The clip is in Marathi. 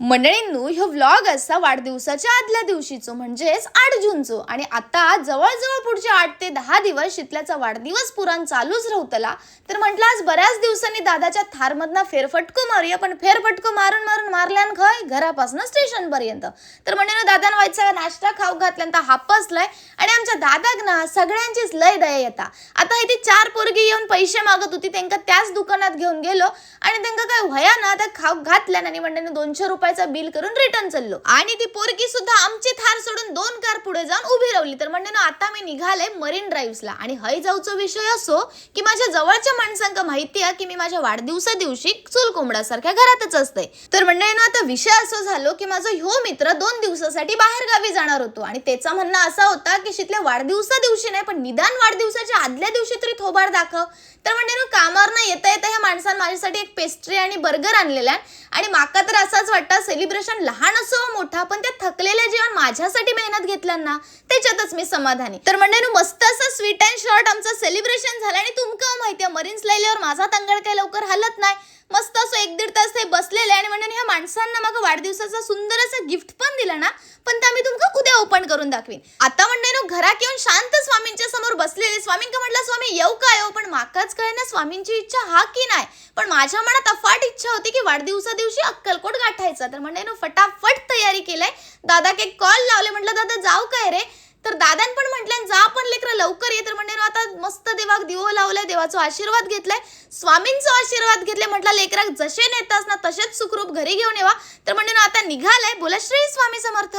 मंडळींनो, ह्यो व्लॉग असा वाढदिवसाच्या आदल्या दिवशीचो म्हणजेच 8 जूनचो आणि आता जवळजवळ पुढचे 8 ते 10 दिवस शितल्याचा वाढदिवस पुराण चालूच राहतला. तर म्हटलं आज बऱ्याच दिवसांनी दादाच्या थारमधनं फेरफटको मारूया, पण फेरफटको मारून मारून मारल्यान खय घरापासून स्टेशन पर्यंत. तर म्हणून दादान व्हायचा नाश्ता खाऊ घातल्यानंतर हापसलाय आणि आमच्या दादाक ना सगळ्यांचीच लय दया येता. आता ही ती 4 पोरगी येऊन पैसे मागत होती, त्यांका त्याच दुकानात घेऊन गेलो आणि त्यांका काय व्हया ना त्या खाऊ घातल्यान आणि म्हणणे 200 रुपयाचा बिल करून रिटर्न चाललो. आणि ती पोरगी सुद्धा आमची थार सोडून 2 कार पुढे जाऊन उभी राहिली. तर म्हणणे आता मी निघाले मरीन ड्राईव्हला आणि हय जाऊचा विषय असो की माझ्या जवळच्या माणसांका माहिती आहे की मी माझ्या वाढदिवसा दिवशी चूल कोंबड्यासारख्या घरातच असते. तर म्हणणे आता विषय असो झालो की माझा ह्यो मित्र 2 दिवसासाठी बाहेर गावी जाणार होतो आणि त्याचा म्हणणं असा होता की शितल्या वाढदिवसा दिवशी नाही पण निदान वाढदिवसाच्या आदल्या दिवशी तरी थोबाड दाखव. तर म्हणणे कामावर न येता येता ह्या माणसानं माझ्यासाठी एक पेस्ट्री आणि बर्गर आणलेला आणि माका तर असाच वाटतं सेलिब्रेशन लहान असो मोठा पण त्या थकलेल्या जीवन माझ्यासाठी मेहनत घेतल्याना त्याच्यातच मी समाधानी. तर म्हणणे मस्त असं स्वीट अँड शॉर्ट आमचं सेलिब्रेशन झालं आणि तुमका माहिती आहे मरीन्स लायल्यावर माझा तंगड काही लवकर हलत नाही. मस्त असं 1-1.5 तास ते बसलेले आणि म्हणून ह्या माणसांना मग वाढदिवसाचा सुंदर असं गिफ्ट पण दिला ना, पण ते आम्ही तुमका उद्या ओपन करून दाखवीन. आता म्हणणे घरात येऊन शांत स्वामींच्या समोर बसलेले. स्वामींका म्हटलं स्वामी येऊ काय हो, पण माकाच कळे ना स्वामींची इच्छा हा की नाही. पण माझ्या मनात अफाट इच्छा होती की वाढदिवसा दिवशी अक्कलकोट गाठायचा. तर म्हणणे फटाफट तयारी केलाय. दादा एक कॉल लावले, म्हटलं दादा जाऊ काय रे. तर दादान पण म्हटलं जा पण लेकरं लवकर ये. तर म्हणणे आता मस्त देवाक दिवो लावलाय, देवाचा आशीर्वाद घेतलाय, स्वामींचा आशीर्वाद घेतलाय. म्हटलं लेकराक जसे नेतास ना तसेच सुखरूप घरी घेऊन येवा. तर म्हणणे आता निघालाय. बोला श्री स्वामी समर्थ.